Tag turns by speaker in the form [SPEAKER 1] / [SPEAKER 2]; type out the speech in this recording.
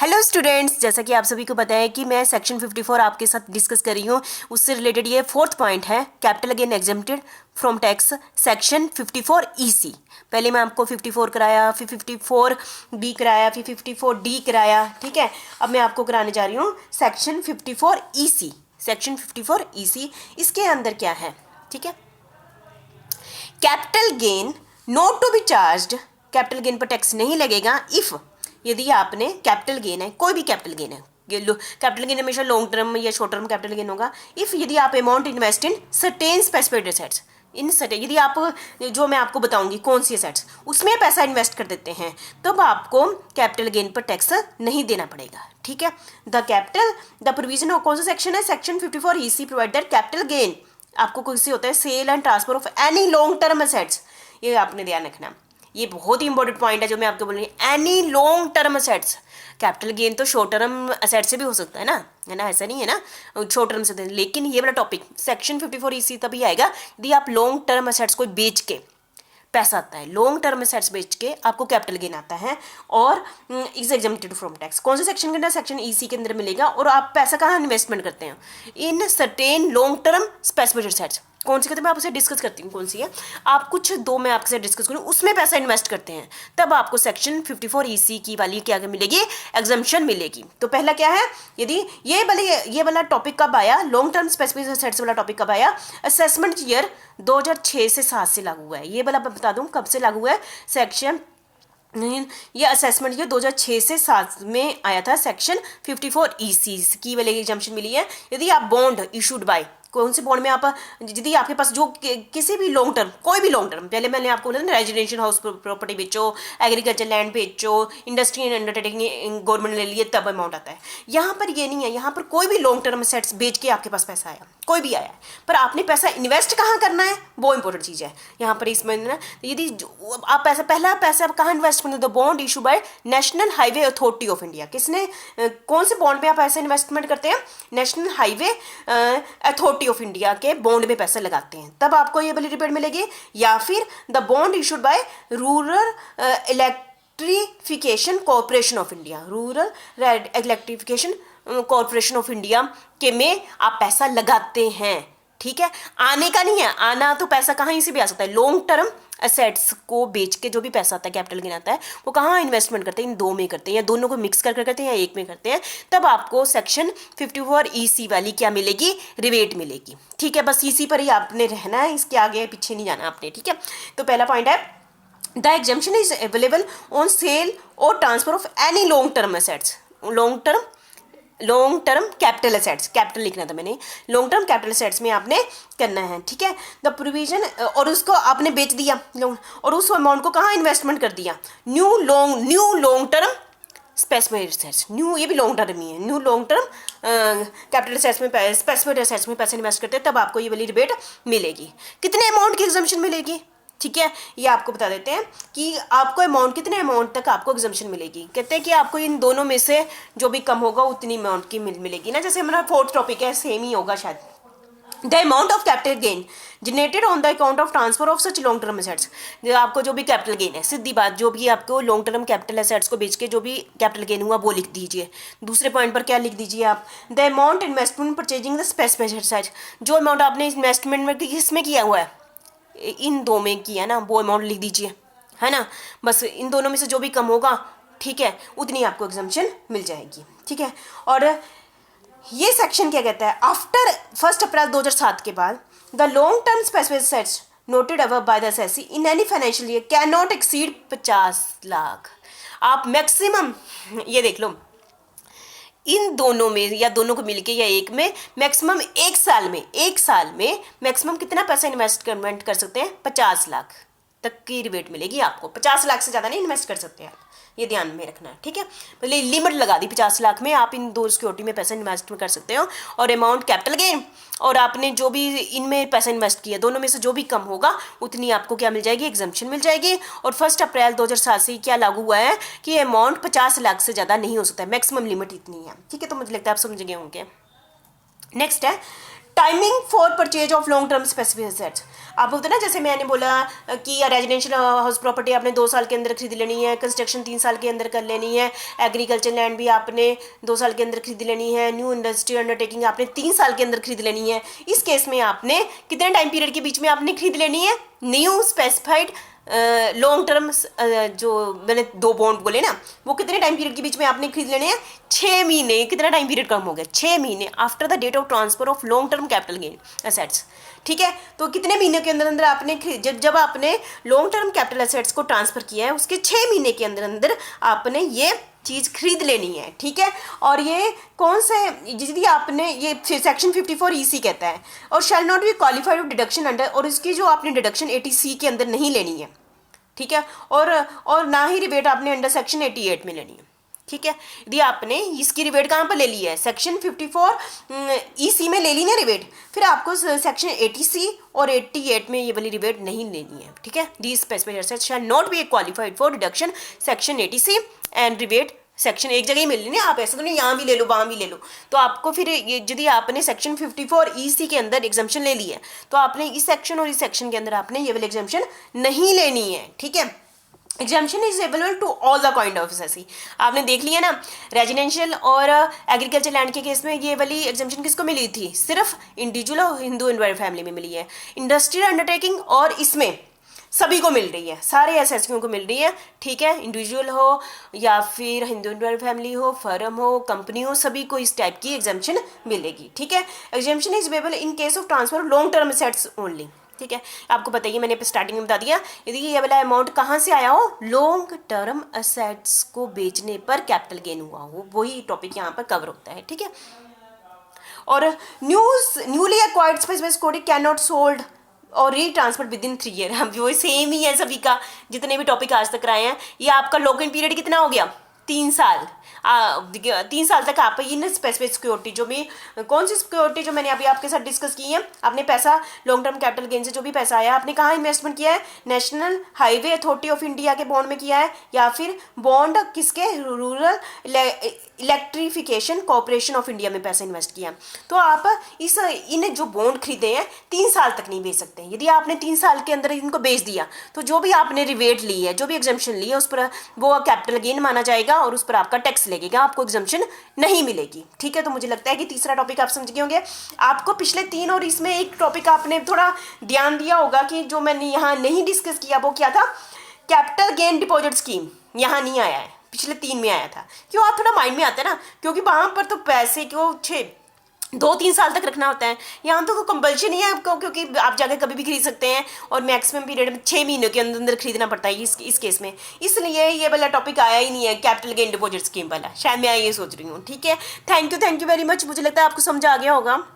[SPEAKER 1] Hello students, जैसा कि आप सभी को पता है कि मैं सेक्शन 54 आपके साथ डिस्कस कर रही हूँ। उससे रिलेटेड ये फोर्थ पॉइंट है, capital gain exempted from tax, section 54 EC। पहले मैं आपको 54 कराया, फिर 54 B कराया, फिर 54 D कराया। ठीक है, अब मैं आपको कराने जा रही हूँ सेक्शन 54 EC। सेक्शन 54 EC इसके अंदर क्या है? ठीक है, capital gain not to be charged, capital gain पर टैक्स नहीं लगेगा इफ, यदि आपने कैपिटल गेन है, कोई भी कैपिटल गेन है, कैपिटल गेन हमेशा लॉन्ग टर्म या शॉर्ट टर्म कैपिटल गेन होगा। इफ यदि आप amount invest in certain specified assets, in certain, यदि आप जो मैं आपको बताऊंगी कौन सी एसेट्स, उसमें पैसा इन्वेस्ट कर देते हैं, तब आपको कैपिटल गेन पर टैक्स नहीं देना पड़ेगा। ठीक है, द प्रोविजन ऑफ कौन सा सेक्शन है? Section 54 EC provide that capital gain, आपको कौन सी होता है? Sale and transfer of any long term assets. ये आपने ध्यान रखना, ये बहुत ही इंपॉर्टेंट पॉइंट है जो मैं आपको बोल रही हूँ। Any long term assets, capital gain तो शॉर्ट टर्म एसेट से भी हो सकता है ना, ऐसा नहीं है ना शॉर्ट टर्म से। लेकिन ये वाला टॉपिक सेक्शन 54 EC तभी आएगा यदि आप लॉन्ग टर्म एसेट्स को बेच के पैसा आता है, लॉन्ग टर्म एसेट्स बेच के आपको कैपिटल गेन आता है और इज एग्जेम्प्टेड फ्रॉम टैक्स। कौन से सेक्शन के अंदर? सेक्शन EC के अंदर मिलेगा। और आप पैसा कहाँ इन्वेस्टमेंट करते हैं? In certain long term specific assets. कौन सी कहते हैं? मैं आपसे डिस्कस करती हूँ कौन सी है। आप कुछ दो मैं आपके साथ डिस्कस करूँ, उसमें पैसा इन्वेस्ट करते हैं, तब आपको सेक्शन 54 EC की वाली क्या मिलेगी? एग्जम्पशन मिलेगी। तो पहला क्या है? यदि ये वाला टॉपिक कब आया? लॉन्ग टर्म स्पेसिफिक एसेट्स वाला टॉपिक कब आया? असेसमेंट ईयर 2006 से 7 से लागू हुआ है। ये वाला मैं बता दूँ कब से लागू हुआ है सेक्शन, ये असेसमेंट ये 2006 से 7 में आया था। सेक्शन 54 EC की वाली एग्जम्पशन मिली है यदि आप बॉन्ड इशूड बाय, कौन से बॉन्ड में आप, यदि आपके पास जो किसी भी लॉन्ग टर्म, कोई भी लॉन्ग टर्म, पहले मैंने आपको बोला ना रेजिडेंशियल हाउस प्रॉपर्टी बेचो, एग्रीकल्चर लैंड बेचो, इंडस्ट्री एंड अंडरटेकिंग गवर्नमेंट ले लिए, तब अमाउंट आता है। यहाँ पर ये नहीं है, यहाँ पर कोई भी लॉन्ग टर्म एसेट्स बेच के आपके पास पैसा आया, कोई भी आया, पर आपने पैसा इन्वेस्ट कहाँ करना है, वो इंपॉर्टेंट चीज़ है यहाँ पर। इसमें ना यदि आप पैसा, पहला पैसा आप कहाँ इन्वेस्ट करते हो? Bond issue bye national highway authority of India. किसने, कौन से बॉन्ड में आप पैसा इन्वेस्टमेंट करते हैं? National highway authority of India के बॉन्ड में पैसा लगाते हैं, तब आपको ये वाली रिबेट मिलेगी। या फिर the bond issued by rural electrification corporation of India, rural electrification corporation of India के में आप पैसा लगाते हैं। ठीक है, आने का नहीं है, आना तो पैसा कहाँ से भी आ सकता है। लॉन्ग टर्म एसेट्स को बेच के जो भी पैसा आता है, कैपिटल गेन आता है, वो कहाँ इन्वेस्टमेंट करते हैं? इन दो में करते हैं, या दोनों को मिक्स कर करते हैं, या एक में करते हैं, तब आपको सेक्शन 54 EC वाली क्या मिलेगी? रिबेट मिलेगी। ठीक है, बस EC पर ही आपने रहना है, इसके आगे पीछे नहीं जाना आपने। ठीक है, तो पहला पॉइंट है the exemption is available on sale or transfer of any long term assets. Long term capital assets, capital लिखना था मैंने, लॉन्ग टर्म कैपिटल एसेट्स में आपने करना है। ठीक है, द प्रोविजन, और उसको आपने बेच दिया और उस अमाउंट को कहाँ इन्वेस्टमेंट कर दिया? New long term specified assets. New, ये भी लॉन्ग टर्म ही है, new long term capital assets में, स्पेसिफाइड एसेट्स में पैसे इन्वेस्ट करते हैं, तब आपको ये वाली रिबेट मिलेगी। कितने अमाउंट की एग्जम्पशन मिलेगी? ठीक है, ये आपको बता देते हैं कि आपको अमाउंट, कितने अमाउंट तक आपको एग्जम्पशन मिलेगी। कहते हैं कि आपको इन दोनों में से जो भी कम होगा उतनी अमाउंट की मिलेगी ना। जैसे हमारा फोर्थ टॉपिक है, सेम ही होगा शायद। The amount of capital gain generated on the account of transfer of such long term assets, जो आपको जो भी कैपिटल गेन है, सीधी बात, जो भी आपको लॉन्ग टर्म कैपिटल एसेट्स को बेच के जो भी कैपिटल गेन हुआ वो लिख दीजिए। दूसरे पॉइंट पर क्या लिख दीजिए आप? The amount investment purchasing the specific assets, जो अमाउंट आपने इन्वेस्टमेंट में किसमें किया हुआ है, इन दो में किया ना, वो अमाउंट लिख दीजिए, है ना। बस इन दोनों में से जो भी कम होगा, ठीक है, उतनी आपको एग्जम्पशन मिल जाएगी। ठीक है, और ये सेक्शन क्या कहता है? आफ्टर 1 अप्रैल 2007 के बाद the long term specific assets noted above by the assessee in any financial year can not exceed 50 lakh. आप मैक्सिमम, ये देख लो, इन दोनों में या दोनों को मिलके या एक में मैक्सिमम एक साल में मैक्सिमम कितना पैसा इन्वेस्टमेंट कर सकते हैं? 50 लाख तक की रिबेट मिलेगी आपको। 50 लाख से ज़्यादा नहीं इन्वेस्ट कर सकते आप, ये ध्यान में रखना है। ठीक है, पहले लिमिट लगा दी 50 लाख में, आप इन दो सिक्योरिटी में पैसा इन्वेस्ट कर सकते हो। और अमाउंट कैपिटल गेन और आपने जो भी इनमें पैसा इन्वेस्ट किया, दोनों में से जो भी कम होगा उतनी आपको क्या मिल जाएगी? एग्जम्पशन मिल जाएगी। और 1 अप्रैल 2007 से क्या लागू हुआ है कि अमाउंट 50 लाख से ज़्यादा नहीं हो सकता है, मैक्सिमम लिमिट इतनी है। ठीक है, तो मुझे लगता है आप समझ गए होंगे। नेक्स्ट है timing for purchase of long term specific assets. आप बोलते ना, जैसे मैंने बोला कि रेजिडेंशियल हाउस प्रॉपर्टी आपने 2 साल के अंदर खरीद लेनी है, कंस्ट्रक्शन 3 साल के अंदर कर लेनी है, एग्रीकल्चर लैंड भी आपने 2 साल के अंदर खरीद लेनी है, न्यू इंडस्ट्री अंडरटेकिंग आपने 3 साल के अंदर खरीद लेनी है। इस केस में आपने कितने टाइम पीरियड के बीच में आपने खरीद लेनी है? न्यू स्पेसिफाइड लॉन्ग टर्म, जो मैंने 2 बॉन्ड बोले ना, वो कितने टाइम पीरियड के बीच में आपने खरीद लेने हैं? 6 महीने। कितना टाइम पीरियड कम हो गया? 6 महीने after the date of transfer of long term capital gain assets. ठीक है, तो कितने महीने के अंदर अंदर आपने जब आपने लॉन्ग टर्म कैपिटल एसेट्स को ट्रांसफर किया है, उसके 6 महीने के अंदर अंदर आपने ये चीज़ खरीद लेनी है। ठीक है, और ये कौन से, यदि आपने ये सेक्शन 54 EC कहता है, और शैल not be qualified of deduction under, और इसकी जो आपने डिडक्शन 80C के अंदर नहीं लेनी है। ठीक है, और ना ही रिबेट आपने अंडर सेक्शन 88 में लेनी है। ठीक है, यदि आपने इसकी रिबेट कहाँ पर ले ली है? सेक्शन 54 EC में ले ली ना रिबेट, फिर आपको सेक्शन 80C और 88 में ये वाली रिबेट नहीं लेनी है। ठीक है, the specified assets shall not be qualified for deduction section 80C and rebate section एक जगह ही मिल लेनी है। आप ऐसा तो नहीं यहाँ भी ले लो वहाँ भी ले लो। तो आपको फिर यदि आपने सेक्शन 54 EC के अंदर एग्जाम्पशन ले ली है, तो आपने इस सेक्शन और इस सेक्शन के अंदर आपने ये वाली एग्जाम्पशन नहीं लेनी है। ठीक है, exemption is available to all the kind of SSC. आपने देख लिया ना, रेजिडेंशियल और एग्रीकल्चर लैंड के केस में ये वाली एग्जाम्पशन किसको मिली थी? सिर्फ इंडिविजुअल और हिंदू एंड फैमिली में मिली है। इंडस्ट्रियल अंडरटेकिंग और इसमें सभी को मिल रही है, सारे एसएससीओं को मिल रही है। ठीक है, इंडिविजुअल हो या फिर हिंदू एंड फैमिली हो, फर्म हो, कंपनी हो, सभी को इस टाइप की एग्जाम्पशन मिलेगी। ठीक है, exemption is available in case of transfer long term assets only. ठीक है, आपको बताइए, मैंने स्टार्टिंग में बता दिया, यदि ये वाला अमाउंट कहाँ से आया हो? लॉन्ग टर्म एसेट्स को बेचने पर कैपिटल गेन हुआ हो, वही टॉपिक यहाँ पर कवर होता है। ठीक है, और newly acquired specific security can not sold और री ट्रांसफर विद इन 3 ईयर। हम वो सेम ही है सभी का, जितने भी टॉपिक आज तक रहे हैं। ये आपका लॉक इन पीरियड कितना हो गया? 3 साल। 3 साल तक आप इन स्पेसिफिक सिक्योरिटी, जो भी कौन सी सिक्योरिटी जो मैंने अभी आपके साथ डिस्कस की है, आपने पैसा लॉन्ग टर्म कैपिटल गेन से जो भी पैसा आया, आपने कहाँ इन्वेस्टमेंट किया है? National highway authority of India के बॉन्ड में किया है, या फिर बॉन्ड किसके? Rural electrification corporation of India में पैसा इन्वेस्ट किया। तो आप इन जो बॉन्ड खरीदे हैं 3 साल तक नहीं बेच सकते। यदि आपने 3 साल के अंदर इनको बेच दिया, तो जो भी आपने रिवेट ली है, जो भी एग्जाम्पशन ली है, उस पर वो कैपिटल गेन माना जाएगा और उस पर आपका टैक्स लगेगा, आपको एग्जाम्पशन नहीं मिलेगी। ठीक है, तो मुझे लगता है कि तीसरा टॉपिक आप समझ गए होंगे। आपको पिछले 3 और इसमें एक टॉपिक आपने थोड़ा ध्यान दिया होगा कि जो मैंने यहाँ नहीं डिस्कस किया, वो क्या था? कैपिटल गेन डिपॉजिट स्कीम यहाँ नहीं आया है, पिछले 3 में आया था। क्यों? आप थोड़ा माइंड में आता है ना, क्योंकि वहाँ पर तो पैसे को 2-3 साल तक रखना होता है। यहाँ तो कंपल्शन ही है आपको, क्योंकि आप जाकर कभी भी खरीद सकते हैं और मैक्सिमम पीरियड में 6 महीनों के अंदर अंदर खरीदना पड़ता है इस केस में। इसलिए ये वाला टॉपिक आया ही नहीं है, कैपिटल गेन डिपॉजिट स्कीम वाला। शायद मैं ये सोच रही हूँ। ठीक है, थैंक यू वेरी मच। मुझे लगता है आपको समझ आ गया होगा।